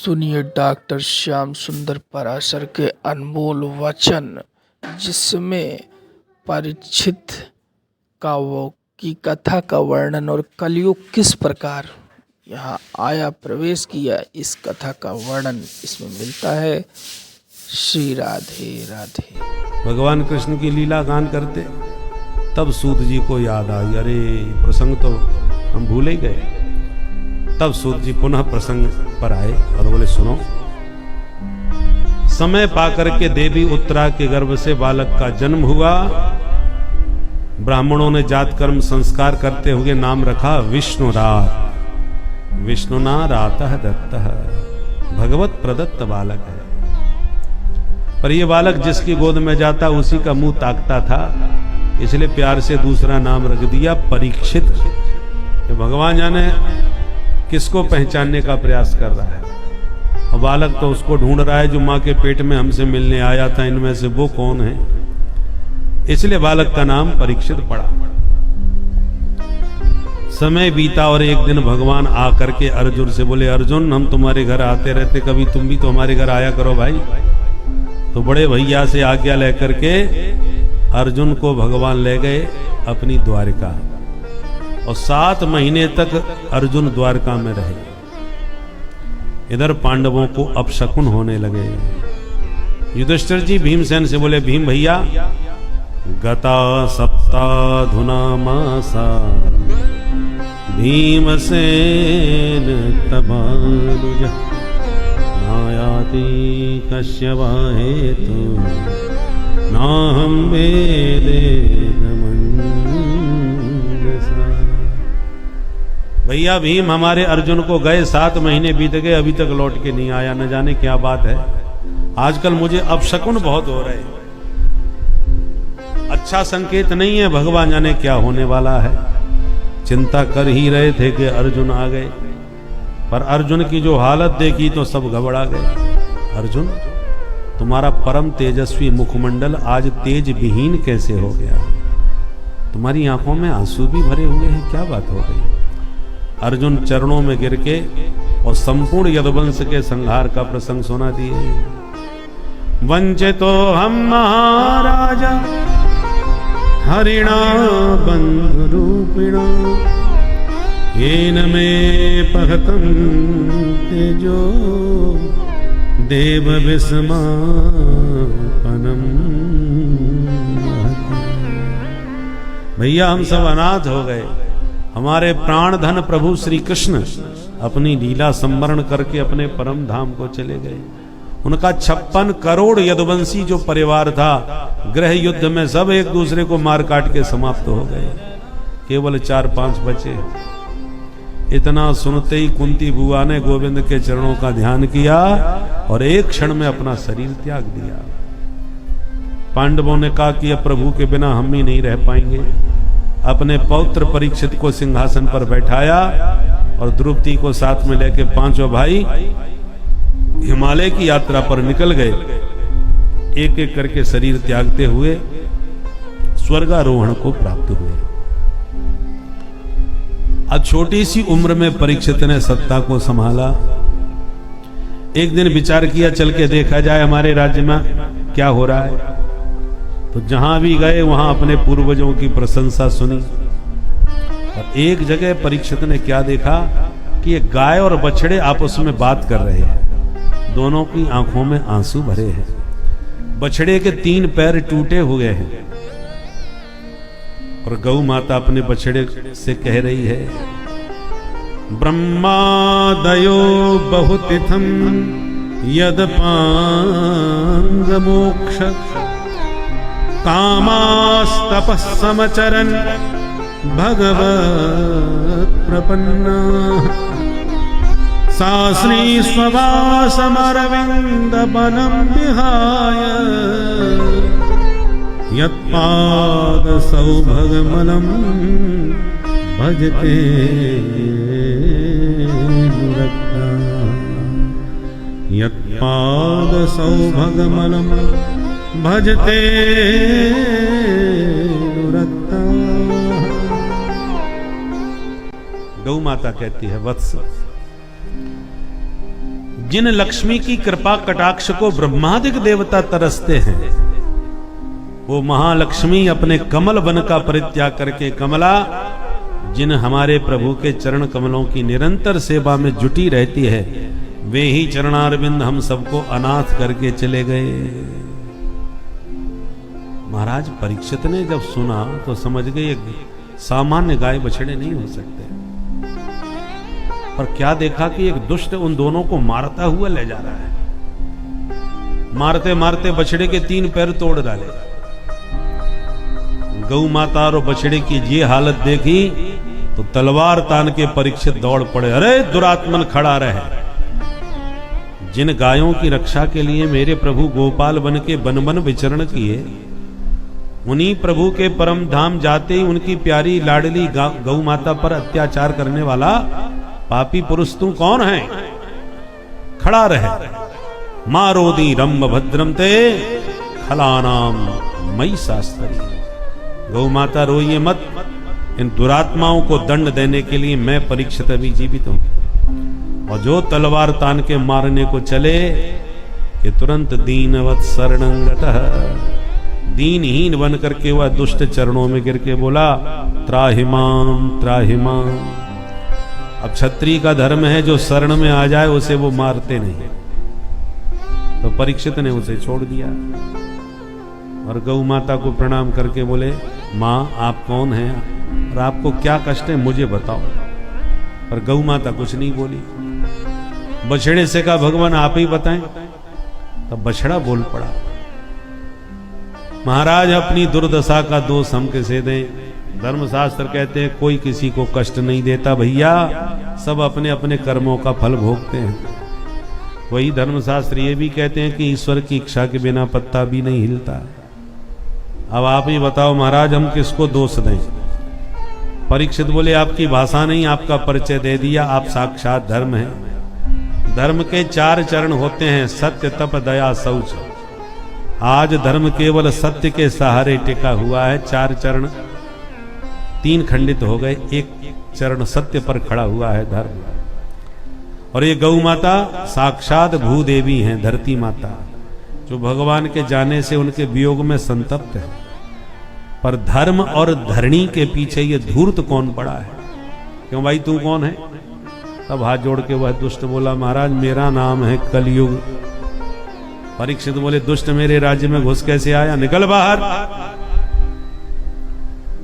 सुनिए डॉक्टर श्याम सुंदर पराशर के अनमोल वचन, जिसमें परीक्षित की कथा का वर्णन और कलयुग किस प्रकार यहाँ आया प्रवेश किया, इस कथा का वर्णन इसमें मिलता है। श्री राधे राधे। भगवान कृष्ण की लीला गान करते, तब सूत जी को याद आई, अरे प्रसंग तो हम भूल ही गए। तब सूत जी पुनः प्रसंग पर आए और बोले, सुनो, समय पाकर के देवी उत्तरा के गर्भ से बालक का जन्म हुआ। ब्राह्मणों ने जात कर्म संस्कार करते हुए नाम रखा विष्णुरात। विष्णुना रातः दत्तः, भगवत प्रदत्त बालक है। पर यह बालक जिसकी गोद में जाता उसी का मुंह ताकता था, इसलिए प्यार से दूसरा नाम रख दिया परीक्षित। भगवान जाने किसको पहचानने का प्रयास कर रहा है, और बालक तो उसको ढूंढ रहा है जो मां के पेट में हमसे मिलने आया था, इनमें से वो कौन है। इसलिए बालक का नाम परीक्षित पड़ा। समय बीता और एक दिन भगवान आकर के अर्जुन से बोले, अर्जुन हम तुम्हारे घर आते रहते, कभी तुम भी तो हमारे घर आया करो भाई। तो बड़े भैया से आज्ञा लेकर के अर्जुन को भगवान ले गए अपनी द्वारिका, और 7 महीने तक अर्जुन द्वारका में रहे। इधर पांडवों को अपशकुन होने लगे। युधिष्ठिर जी भीमसेन से बोले, भीम भैया, गता सप्ताधुना मासा भीमसेन तबानुज नायाति कश्यवा हेतु नाहं वेदे भैया भीम हमारे अर्जुन को गए 7 महीने बीत गए, अभी तक लौट के नहीं आया। न जाने क्या बात है, आजकल मुझे अपशकुन बहुत हो रहे। अच्छा संकेत नहीं है, भगवान जाने क्या होने वाला है। चिंता कर ही रहे थे कि अर्जुन आ गए, पर अर्जुन की जो हालत देखी तो सब घबरा गए। अर्जुन, तुम्हारा परम तेजस्वी मुखमंडल आज तेज विहीन कैसे हो गया? तुम्हारी आंखों में आंसू भी भरे हुए हैं, क्या बात हो गई? अर्जुन चरणों में गिर के और संपूर्ण यदुवंश के संहार का प्रसंग सुना दिए। वंचितो हम महाराजा हरिणा बंधु रूपिणा येन में पहतम तेजो देव विस्मापनम। भैया हम सब अनाथ हो गए। हमारे प्राण धन प्रभु श्री कृष्ण अपनी लीला संवरण करके अपने परम धाम को चले गए। उनका 56 करोड़ यदुवंशी जो परिवार था, गृह युद्ध में सब एक दूसरे को मार काट के समाप्त हो गए, केवल 4-5 बचे। इतना सुनते ही कुंती बुआ ने गोविंद के चरणों का ध्यान किया और एक क्षण में अपना शरीर त्याग दिया। पांडवों ने कहा कि अब प्रभु के बिना हम ही नहीं रह पाएंगे। अपने पौत्र परीक्षित को सिंहासन पर बैठाया और द्रौपदी को साथ में लेके 5 भाई हिमालय की यात्रा पर निकल गए। एक एक करके शरीर त्यागते हुए स्वर्गारोहण को प्राप्त हुए। अब छोटी सी उम्र में परीक्षित ने सत्ता को संभाला। एक दिन विचार किया, चल के देखा जाए हमारे राज्य में क्या हो रहा है। तो जहां भी गए वहां अपने पूर्वजों की प्रशंसा सुनी। और एक जगह परीक्षित ने क्या देखा कि ये गाय और बछड़े आपस में बात कर रहे हैं। दोनों की आंखों में आंसू भरे हैं। बछड़े के 3 पैर टूटे हुए हैं और गौ माता अपने बछड़े से कह रही है, ब्रह्मादयो बहुतिथम यद पांग मोक्ष कामास्तपः समचरन् भगवत् प्रपन्ना सास्त्री स्ववासमरविन्दवनं विहाय यत्पादसौभगमलं भजते नुरक्ता यत्पादसौभगमलं भजते नुरक्ता। गौ माता कहती है, वत्स, जिन लक्ष्मी की कृपा कटाक्ष को ब्रह्मादिक देवता तरसते हैं, वो महालक्ष्मी अपने कमल वन का परित्याग करके कमला, जिन हमारे प्रभु के चरण कमलों की निरंतर सेवा में जुटी रहती है, वे ही चरणारविंद हम सबको अनाथ करके चले गए। महाराज परीक्षित ने जब सुना तो समझ गए सामान्य गाय बछड़े नहीं हो सकते। पर क्या देखा कि एक दुष्ट उन दोनों को मारता हुआ ले जा रहा है। मारते मारते बछड़े के 3 पैर तोड़ डाले। गौ माता और बछड़े की ये हालत देखी तो तलवार तान के परीक्षित दौड़ पड़े। अरे दुरात्मन खड़ा रहे। जिन गायों की रक्षा के लिए मेरे प्रभु गोपाल बन के वन वन विचरण किए, उन्हीं प्रभु के परम धाम जाते ही उनकी प्यारी लाडली गौ माता पर अत्याचार करने वाला पापी पुरुष तू कौन है? खड़ा रहे। मारोदी रंभ भद्रम ते खलानाम मई शास्त्री। गौ माता रोइए मत, इन दुरात्माओं को दंड देने के लिए मैं परीक्षित अभी जीवित हूं। और जो तलवार तान के मारने को चले कि तुरंत दीनवत शरणंगतः, दीनहीन बन करके वह दुष्ट चरणों में गिर के बोला त्राहिमाम त्राहिमाम। अब क्षत्रिय का धर्म है जो शरण में आ जाए उसे वो मारते नहीं। तो परीक्षित ने उसे छोड़ दिया और गौ माता को प्रणाम करके बोले, माँ आप कौन हैं और आपको क्या कष्ट है मुझे बताओ। पर गौ माता कुछ नहीं बोली। बछड़े से कहा भगवान आप ही बताएं। तब बछड़ा बोल पड़ा, महाराज अपनी दुर्दशा का दोष हम किसे दें? धर्मशास्त्र कहते हैं कोई किसी को कष्ट नहीं देता भैया, सब अपने अपने कर्मों का फल भोगते हैं। वही धर्मशास्त्र ये भी कहते हैं कि ईश्वर की इच्छा के बिना पत्ता भी नहीं हिलता। अब आप ही बताओ महाराज हम किसको दोष दें? परीक्षित बोले आपकी भाषा नहीं, आपका परिचय दे दिया, आप साक्षात धर्म हैं। धर्म के 4 चरण होते हैं, सत्य तप दया शौच। आज धर्म केवल सत्य के सहारे टिका हुआ है। 4 चरण 3 खंडित हो गए, 1 चरण सत्य पर खड़ा हुआ है धर्म। और ये गौ माता साक्षात भूदेवी हैं, धरती माता, जो भगवान के जाने से उनके वियोग में संतप्त है। पर धर्म और धरणी के पीछे ये धूर्त कौन पड़ा है? क्यों भाई तू कौन है? तब हाथ जोड़ के वह दुष्ट बोला, महाराज मेरा नाम है कलयुग। परीक्षित बोले दुष्ट मेरे राज्य में घुस कैसे आया? निकल बाहर।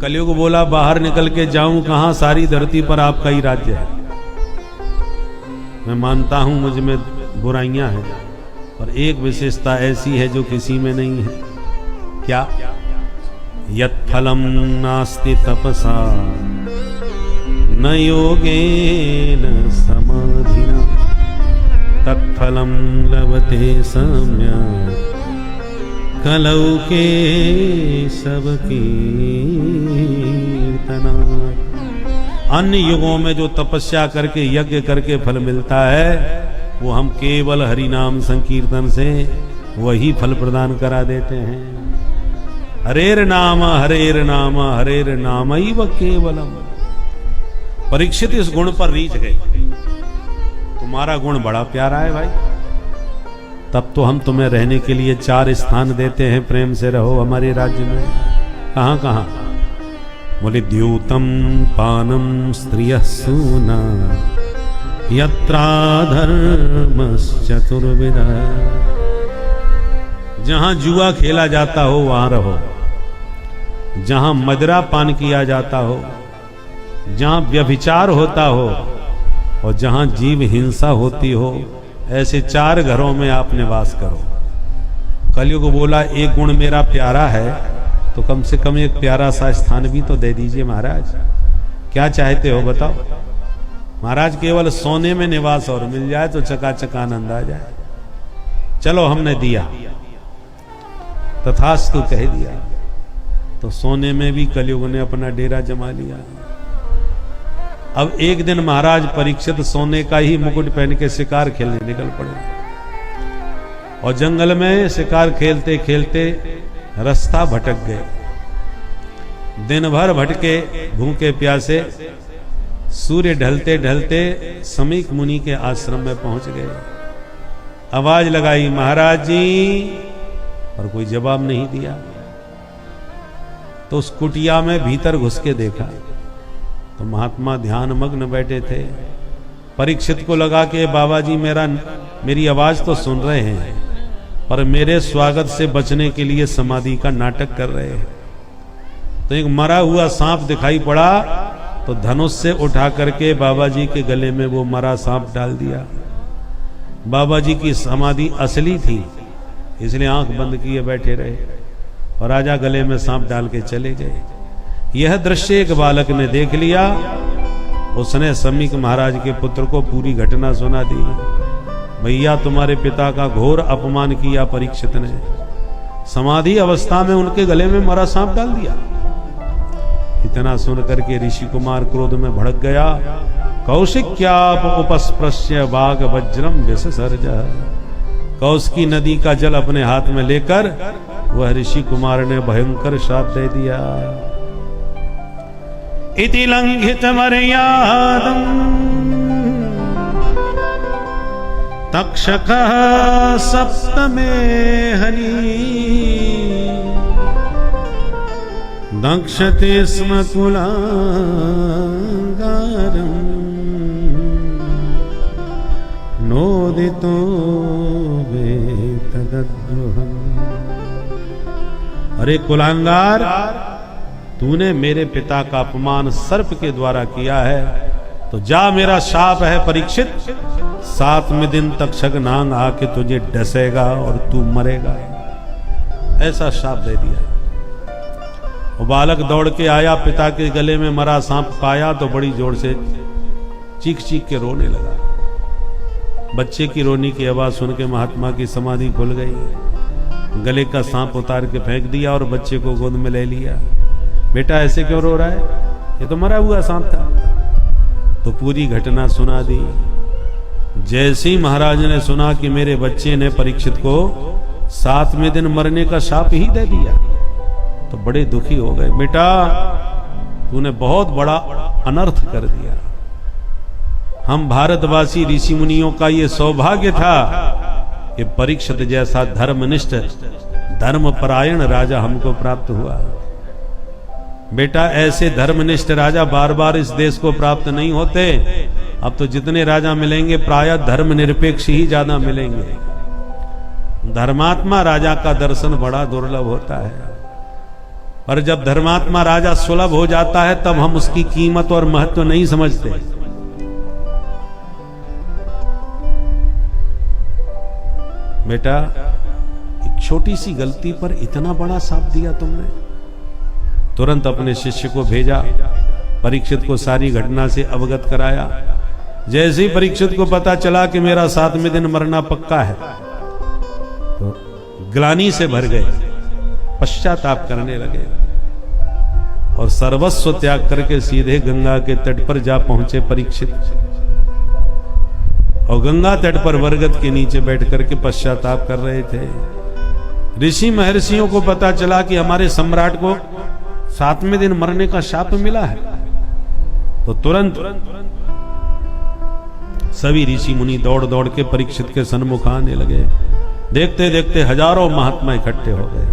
कलयुग बोला बाहर निकल के जाऊं कहां? सारी धरती पर आपका ही राज्य है। मैं मानता हूं मुझ में बुराइयां हैं, पर एक विशेषता ऐसी है जो किसी में नहीं है। क्या? यत् फलम नास्ति तपसा न योगेन समाधिना तत्फलम लभते सम्यक् कलौ के सब कीर्तना। अन्य युगों में जो तपस्या करके यज्ञ करके फल मिलता है, वो हम केवल हरि नाम संकीर्तन से वही फल प्रदान करा देते हैं। हरेर नाम हरेर नाम हरेर नामैव केवलम। परीक्षित इस गुण पर रीझ गए, तुम्हारा गुण बड़ा प्यारा है भाई, तब तो हम तुम्हें रहने के लिए 4 स्थान देते हैं, प्रेम से रहो हमारे राज्य में। कहां कहां? बोले द्यूतम पानम स्त्रियः सूना यत्रा धर्मश्चतुर्विधः। जहां जुआ खेला जाता हो वहां रहो, जहां मदिरा पान किया जाता हो, जहां व्यभिचार होता हो और जहां जीव हिंसा होती हो, ऐसे 4 घरों में आप निवास करो। कलयुग बोला एक गुण मेरा प्यारा है तो कम से कम एक प्यारा सा स्थान भी तो दे दीजिए महाराज। क्या चाहते हो बताओ? महाराज केवल सोने में निवास और मिल जाए तो चकाचक आनंद आ जाए। चलो हमने दिया, तथास्तु कह दिया। तो सोने में भी कलयुग ने अपना डेरा जमा लिया। अब एक दिन महाराज परीक्षित सोने का ही मुकुट पहन के शिकार खेलने निकल पड़े और जंगल में शिकार खेलते खेलते रास्ता भटक गए। दिन भर भटके, भूखे प्यासे, सूर्य ढलते ढलते समीक मुनि के आश्रम में पहुंच गए। आवाज लगाई महाराज जी, और कोई जवाब नहीं दिया। तो उस कुटिया में भीतर घुस के देखा तो महात्मा ध्यान मग्न बैठे थे। परीक्षित को लगा कि बाबा जी मेरी आवाज तो सुन रहे हैं, पर मेरे स्वागत से बचने के लिए समाधि का नाटक कर रहे हैं। तो एक मरा हुआ सांप दिखाई पड़ा, तो धनुष से उठा करके बाबा जी के गले में वो मरा सांप डाल दिया। बाबा जी की समाधि असली थी, इसलिए आंख बंद किए बैठे रहे और राजा गले में सांप डाल के चले गए। यह दृश्य एक बालक ने देख लिया। उसने समीक महाराज के पुत्र को पूरी घटना सुना दी। भैया, तुम्हारे पिता का घोर अपमान किया परीक्षित ने, समाधि अवस्था में उनके गले में मरा सांप डाल दिया। इतना सुन करके ऋषि कुमार क्रोध में भड़क गया। कौशिक्याप उपस्पृश्य बाघ वज्रम विसर्ज। कौशिकी नदी का जल अपने हाथ में लेकर वह ऋषि कुमार ने भयंकर श्राप दे दिया। इति लंघित मर्यादं तक्षकः सप्तमे हनि दक्षते स्म कुलांगारम् नोदितो वेतद्रुहम्। अरे कुलांगार, तूने मेरे पिता का अपमान सर्प के द्वारा किया है, तो जा, मेरा शाप है परीक्षित, 7वें दिन तक्षक नांग आके तुझे डसेगा और तू मरेगा। ऐसा शाप दे दिया। वो बालक दौड़ के आया, पिता के गले में मरा सांप पाया तो बड़ी जोर से चीख चीख के रोने लगा। बच्चे की रोने की आवाज सुन के महात्मा की समाधि खुल गई। गले का सांप उतार के फेंक दिया और बच्चे को गोद में ले लिया। बेटा, ऐसे क्यों रो रहा है? ये तो मरा हुआ सांप था। तो पूरी घटना सुना दी। जैसे ही महाराज ने सुना कि मेरे बच्चे ने परीक्षित को 7वें दिन मरने का शाप ही दे दिया, तो बड़े दुखी हो गए। बेटा, तूने बहुत बड़ा अनर्थ कर दिया। हम भारतवासी ऋषि मुनियों का ये सौभाग्य था कि परीक्षित जैसा धर्मनिष्ठ धर्मपरायण राजा हमको प्राप्त हुआ। बेटा, ऐसे धर्मनिष्ठ राजा बार बार इस देश को प्राप्त नहीं होते। अब तो जितने राजा मिलेंगे प्रायः धर्मनिरपेक्ष ही ज्यादा मिलेंगे। धर्मात्मा राजा का दर्शन बड़ा दुर्लभ होता है, पर जब धर्मात्मा राजा सुलभ हो जाता है तब हम उसकी कीमत और महत्व नहीं समझते। बेटा, एक छोटी सी गलती पर इतना बड़ा शाप दिया तुमने। तुरंत अपने शिष्य को भेजा, परीक्षित को सारी घटना से अवगत कराया। जैसे ही परीक्षित को पता चला कि मेरा 7वें दिन मरना पक्का है, तो ग्लानि से भर गए, पश्चाताप करने लगे और सर्वस्व त्याग करके सीधे गंगा के तट पर जा पहुंचे परीक्षित। और गंगा तट पर बरगद के नीचे बैठ करके पश्चाताप कर रहे थे। ऋषि महर्षियों को पता चला कि हमारे सम्राट को 7वें दिन मरने का शाप मिला है, तो तुरंत सभी ऋषि मुनि दौड़ दौड़ के परीक्षित के सन्मुख आने लगे। देखते देखते हजारों महात्मा इकट्ठे हो गए।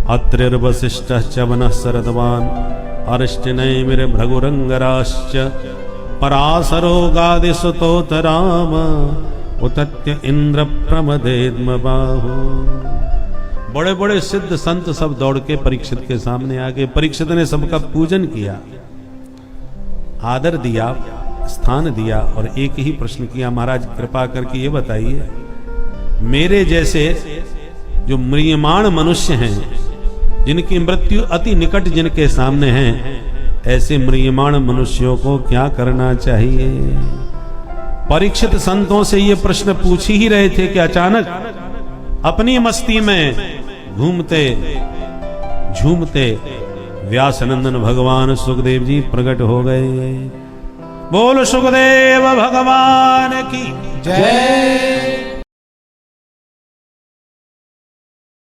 अत्रिर्वशिष्ठः च वनः शरदवान अरिष्टनेमिर भृगुरंगराश्च पराशरो गादिसुतोत राम उतत्य इंद्र प्रमदेद्म बाहु। बड़े बड़े सिद्ध संत सब दौड़ के परीक्षित के सामने आ गए। परीक्षित ने सबका पूजन किया, आदर दिया, स्थान दिया और एक ही प्रश्न किया, महाराज कृपा करके ये बताइए, मेरे जैसे जो म्रियमाण मनुष्य हैं, जिनकी मृत्यु अति निकट जिनके सामने है, ऐसे म्रियमाण मनुष्यों को क्या करना चाहिए? परीक्षित संतों से ये प्रश्न पूछ ही रहे थे कि अचानक अपनी मस्ती में घूमते झूमते व्यासनंदन भगवान सुखदेव जी प्रकट हो गए। बोल सुखदेव भगवान की जय।